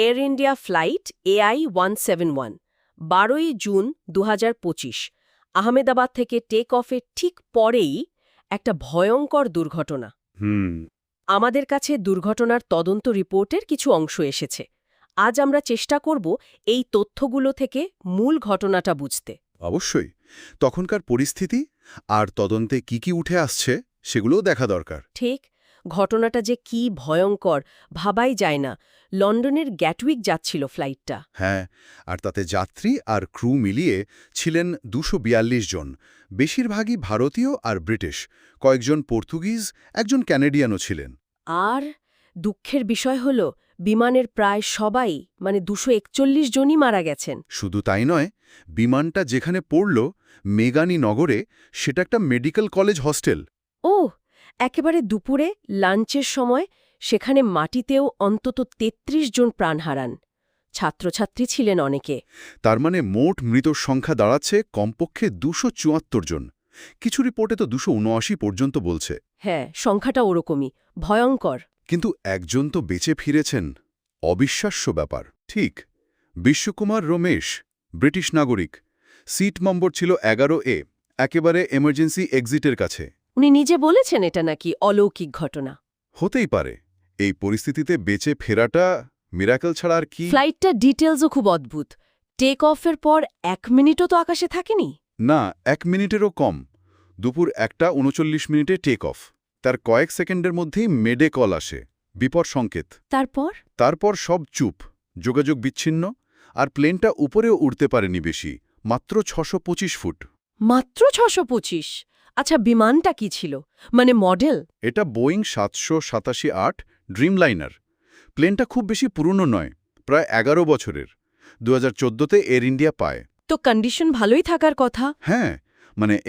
Air India flight AI-171 12ই June 2025 Ahmedabad থেকে take অফের ঠিক পরেই একটা ভয়ঙ্কর দুর্ঘটনা। আমাদের কাছে দুর্ঘটনার তদন্ত রিপোর্টের কিছু অংশ এসেছে। আজ আমরা চেষ্টা করব এই তথ্যগুলো থেকে মূল ঘটনাটা বুঝতে। অবশ্যই। তখনকার পরিস্থিতি আর তদন্তে কি উঠে আসছে সেগুলোও দেখা দরকার। ঠিক, ঘটনাটা যে কি ভয়ঙ্কর ভাবাই যায় না। লন্ডনের গ্যাটউইক যাচ্ছিল ফ্লাইটটা। হ্যাঁ, আর তাতে যাত্রী আর ক্রু মিলিয়ে ছিলেন 242 জন, বেশিরভাগই ভারতীয় আর ব্রিটিশ, কয়েকজন পর্তুগিজ, একজন ক্যানাডিয়ানও ছিলেন। আর দুঃখের বিষয় হল বিমানের প্রায় সবাই 241 জনই মারা গেছেন। শুধু তাই নয়, বিমানটা যেখানে পড়ল মেগানি নগরে, সেটা একটা মেডিকেল কলেজ হস্টেল। ও, একেবারে দুপুরে লাঞ্চের সময় সেখানে মাটিতেও অন্তত 33 জন প্রাণ হারান। ছাত্রছাত্রী ছিলেন অনেকে। তার মানে মোট মৃতর সংখ্যা দাঁড়াচ্ছে কমপক্ষে 274 জন। কিছু রিপোর্টে তো 279 পর্যন্ত বলছে। হ্যাঁ, সংখ্যাটা ওরকমই ভয়ঙ্কর। কিন্তু একজন তো বেঁচে ফিরেছেন। অবিশ্বাস্য ব্যাপার। ঠিক, বিশ্বকুমার রমেশ, ব্রিটিশ নাগরিক, সিট নম্বর ছিল 11A, একেবারে এমার্জেন্সি এক্সিটের কাছে। উনি নিজে বলেছেন এটা নাকি অলৌকিক ঘটনা। হতেই পারে। এই পরিস্থিতিতে বেঁচে ফেরাটা মিরাকেল ছাড়া আর কি। ফ্লাইটটার ডিটেলসও খুব অদ্ভুত। টেক অফের পর 1 মিনিটও তো আকাশে থাকেনি। না, 1 মিনিটেরও কম। দুপুর 1:39 টেক অফ। তার কয়েক সেকেন্ডের মধ্যেই মেডে কল আসে, বিপদ সংকেত। তারপর সব চুপ, যোগাযোগ বিচ্ছিন্ন, আর প্লেনটা উপরেও উড়তে পারেনি বেশি, মাত্র 625 ফুট। মাত্র 625? আচ্ছা, বিমানটা কি ছিল, মডেল? এটা বোয়িং 787-8 ড্রিমলাইনার। প্লেনটা খুব বেশি পুরনো নয়, প্রায় 11 বছরের। 2014-তে এয়ার ইন্ডিয়া পায়। তো কন্ডিশন ভালোই থাকার কথা। হ্যাঁ,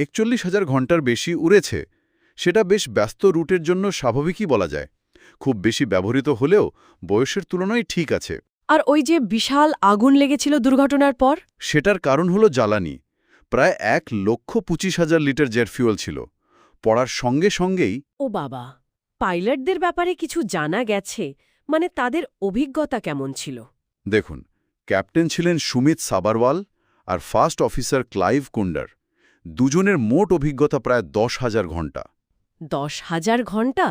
41,000 ঘন্টার বেশি উড়েছে। সেটা বেশ ব্যস্ত রুটের জন্য স্বাভাবিকই বলা যায়। খুব বেশি ব্যবহৃত হলেও বয়সের তুলনায় ঠিক আছে। আর ওই যে বিশাল আগুন লেগেছিল দুর্ঘটনার পর? সেটার কারণ হলো জ্বালানি। প্রায় 1,25,000 লিটার জেট ফুয়েল ছিল। পড়ার সঙ্গে সঙ্গেই। ও বাবা, পাইলটদের ব্যাপারে কিছু জানা গেছে? তাদের অভিজ্ঞতা কেমন ছিল? দেখুন, ক্যাপ্টেন ছিলেন সুমিত সাবারওয়াল আর ফার্স্ট অফিসার ক্লাইভ কুন্ডার। দুজনের মোট অভিজ্ঞতা প্রায় 10,000 ঘন্টা। 10,000 ঘন্টা?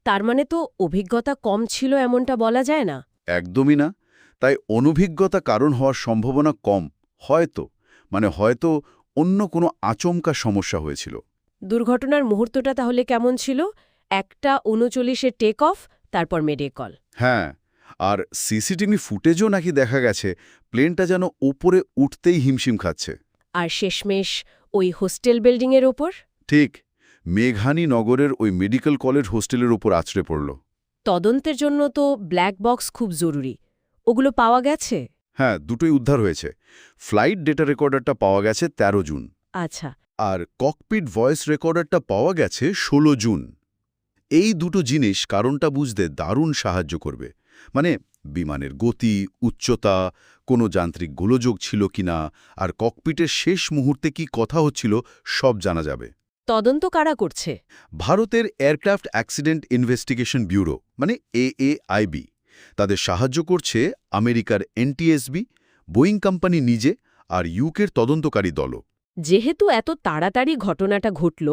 তার তো অভিজ্ঞতা কম ছিল এমনটা বলা যায় না। একদমই না। তাই অনভিজ্ঞতা কারণ হওয়ার সম্ভাবনা কম। হয়তো অন্য কোনো আচমকা সমস্যা হয়েছিল। দুর্ঘটনার মুহূর্তটা তাহলে কেমন ছিল? 1:39-এ টেক অফ, তারপর মেডে কল। হ্যাঁ, আর সিসিটিভি ফুটেজও নাকি দেখা গেছে প্লেনটা যেন ওপরে উঠতেই হিমশিম খাচ্ছে। আর শেষমেশ ওই হোস্টেল বিল্ডিংয়ের ওপর? ঠিক, মেঘানি নগরের ওই মেডিকেল কলেজ হোস্টেলের উপর আছড়ে পড়ল। তদন্তের জন্য তো ব্ল্যাক বক্স খুব জরুরি। ওগুলো পাওয়া গেছে? হ্যাঁ, দুটোই উদ্ধার হয়েছে। ফ্লাইট ডেটা রেকর্ডারটা পাওয়া গেছে 13 জুন। আচ্ছা। আর ককপিট ভয়েস রেকর্ডারটা পাওয়া গেছে 16 জুন। এই দুটো জিনিস কারণটা বুঝতে দারুণ সাহায্য করবে। বিমানের গতি, উচ্চতা, কোনো যান্ত্রিক গোলযোগ ছিল কিনা, আর ককপিটের শেষ মুহূর্তে কি কথা হচ্ছিল সব জানা যাবে। তদন্ত কারা করছে? ভারতের aircraft accident investigation bureau AAIB। তাদের সাহায্য করছে আমেরিকার NTSB, বোয়িং কোম্পানি নিজে, আর ইউকের তদন্তকারী দলও। যেহেতু এত তাড়াতাড়ি ঘটনাটা ঘটল,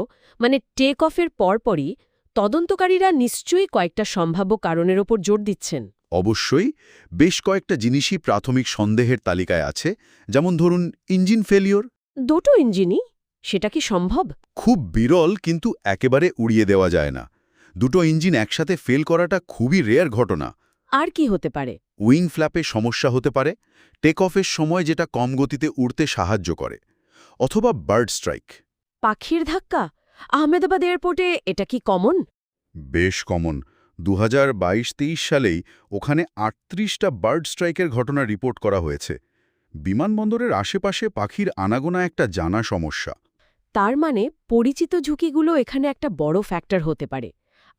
টেক অফের পরপরই তদন্তকারীরা নিশ্চয়ই কয়েকটা সম্ভাব্য কারণের ওপর জোর দিচ্ছেন। অবশ্যই। বেশ কয়েকটা জিনিসই প্রাথমিক সন্দেহের তালিকায় আছে, যেমন ধরুন ইঞ্জিন ফেলিওর। দুটো ইঞ্জিনই? সেটা কি সম্ভব? খুব বিরল, কিন্তু একেবারে উড়িয়ে দেওয়া যায় না। দুটো ইঞ্জিন একসাথে ফেল করাটা খুবই রেয়ার ঘটনা। আর কি হতে পারে? উইং ফ্ল্যাপে সমস্যা হতে পারে, টেক অফের সময় যেটা কম গতিতে উড়তে সাহায্য করে, অথবা বার্ড স্ট্রাইক। পাখির ধাক্কা? আহমেদাবাদ এয়ারপোর্টে এটা কি কমন? বেশ কমন। 2022-23 সালেই ওখানে 38টা বার্ড স্ট্রাইকের ঘটনা রিপোর্ট করা হয়েছে। বিমানবন্দরের আশেপাশে পাখির আনাগোনা একটা জানা সমস্যা। তার পরিচিত ঝুঁকিগুলো এখানে একটা বড় ফ্যাক্টর হতে পারে।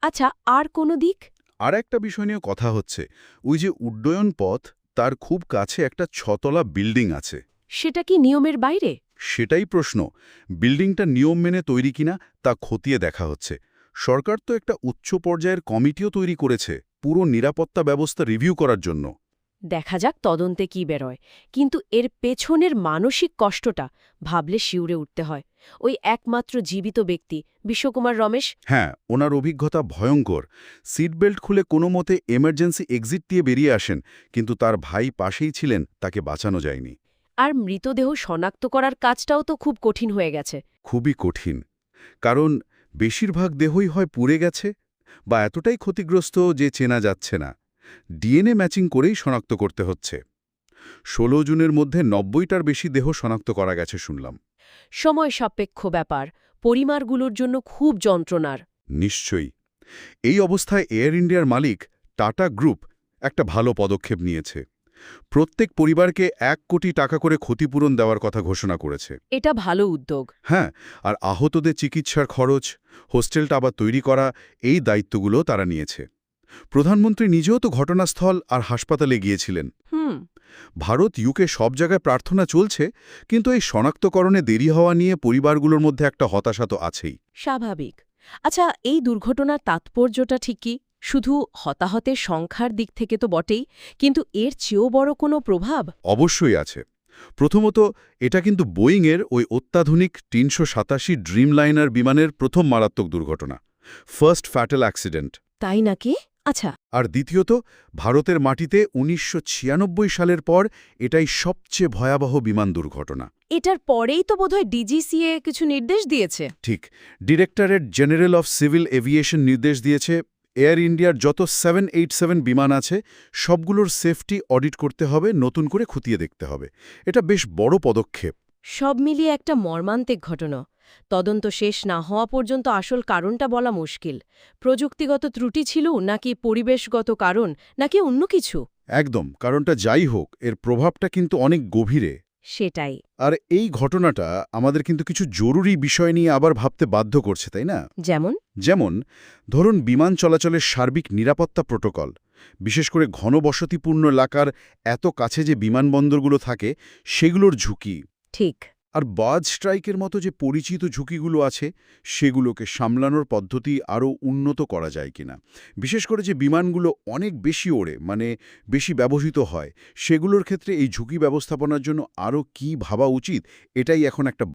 আচ্ছা, আর কোনো দিক? আর একটা বিষয় নিয়ে কথা হচ্ছে, ওই যে উড্ডয়ন পথ, তার খুব কাছে একটা 6তলা বিল্ডিং আছে। সেটা কি নিয়মের বাইরে? সেটাই প্রশ্ন। বিল্ডিংটা নিয়ম মেনে তৈরি কিনা তা খতিয়ে দেখা হচ্ছে। সরকার তো একটা উচ্চ পর্যায়ের কমিটিও তৈরি করেছে পুরো নিরাপত্তা ব্যবস্থা রিভিউ করার জন্য। দেখা যাক তদন্তে কি বেরোয়, কিন্তু এর পেছনের মানসিক কষ্টটা ভাবলে শিউরে উঠতে হয়। ওই একমাত্র জীবিত ব্যক্তি বিশ্বকুমার রমেশ, হ্যাঁ, ওনার অভিজ্ঞতা ভয়ঙ্কর। সিট বেল্ট খুলে কোনো মতে এমার্জেন্সি এক্সিট দিয়ে বেরিয়ে আসেন, কিন্তু তার ভাই পাশেই ছিলেন, তাকে বাঁচানো যায়নি। আর মৃতদেহ শনাক্ত করার কাজটাও তো খুব কঠিন হয়ে গেছে। খুবই কঠিন, কারণ বেশিরভাগ দেহই হয় পুড়ে গেছে বা এতটাই ক্ষতিগ্রস্ত যে চেনা যাচ্ছে না। ডিএনএ ম্যাচিং করেই শনাক্ত করতে হচ্ছে। ১৬ জুনের মধ্যে ৯০টার বেশি দেহ শনাক্ত করা গেছে শুনলাম। সময় সাপেক্ষ ব্যাপার, পরিবারগুলোর জন্য খুব যন্ত্রণার। নিশ্চয়ই। এই অবস্থায় এয়ার ইন্ডিয়ার মালিক টাটা গ্রুপ একটা ভালো পদক্ষেপ নিয়েছে। প্রত্যেক পরিবারকে ১ কোটি টাকা করে ক্ষতিপূরণ দেওয়ার কথা ঘোষণা করেছে। এটা ভালো উদ্যোগ। হ্যাঁ, আর আহতদের চিকিৎসার খরচ, হোস্টেলটা আবার তৈরি করা, এই দায়িত্বগুলো তারা নিয়েছে। প্রধানমন্ত্রী নিজেও তো ঘটনাস্থল আর হাসপাতালে গিয়েছিলেন। ভারত, ইউকে সব জায়গায় প্রার্থনা চলছে, কিন্তু এই শনাক্তকরণে দেরি হওয়া নিয়ে পরিবারগুলোর মধ্যে একটা হতাশা তো আছেই। স্বাভাবিক। আচ্ছা, এই দুর্ঘটনার তাৎপর্যটা ঠিক কি? শুধু হতাহতের সংখ্যার দিক থেকে তো বটেই, কিন্তু এর চেয়েও বড় কোনো প্রভাব? অবশ্যই আছে। প্রথমত, এটা কিন্তু বোয়িংয়ের ওই অত্যাধুনিক ৩৮৭ ড্রিমলাইনার বিমানের প্রথম মারাত্মক দুর্ঘটনা, ফার্স্ট ফ্যাটাল অ্যাক্সিডেন্ট। তাই নাকি? আচ্ছা। আর দ্বিতীয়ত, ভারতের মাটিতে ১৯৯৬ সালের পর এটাই সবচেয়ে ভয়াবহ বিমান দুর্ঘটনা। এটার পরেই তো বোধহয় ডিজিসিএ কিছু নির্দেশ দিয়েছে। ঠিক, directorate general of civil aviation নির্দেশ দিয়েছে এয়ার ইন্ডিয়ার যত 787 বিমান আছে সবগুলোর সেফটি অডিট করতে হবে, নতুন করে খতিয়ে দেখতে হবে। এটা বেশ বড় পদক্ষেপ। সব মিলিয়ে একটা মর্মান্তিক ঘটনা। তদন্ত শেষ না হওয়া পর্যন্ত আসল কারণটা বলা মুশকিল। প্রযুক্তিগত ত্রুটি ছিল, নাকি পরিবেশগত কারণ, নাকি অন্য কিছু? একদম, কারণটা যাই হোক, এর প্রভাবটা কিন্তু অনেক গভীরে। সেটাই। আর এই ঘটনাটা আমাদের কিন্তু কিছু জরুরি বিষয় নিয়ে আবার ভাবতে বাধ্য করছে, তাই না? যেমন? ধরুন বিমান চলাচলের সার্বিক নিরাপত্তা প্রোটোকল, বিশেষ করে ঘনবসতিপূর্ণ এলাকার এত কাছে যে বিমানবন্দরগুলো থাকে সেগুলোর ঝুঁকি। ঠিক। আর বার্ড স্ট্রাইকের মতো যে পরিচিত ঝুঁকিগুলো আছে সেগুলোকে সামলানোর পদ্ধতি আরও উন্নত করা যায় কিনা। বিশেষ করে যে বিমানগুলো অনেক বেশি ওড়ে, মানে বেশি ব্যবহৃত হয়, সেগুলোর ক্ষেত্রে এই ঝুঁকি ব্যবস্থাপনার জন্য আরও কী ভাবা উচিত, এটাই এখন একটা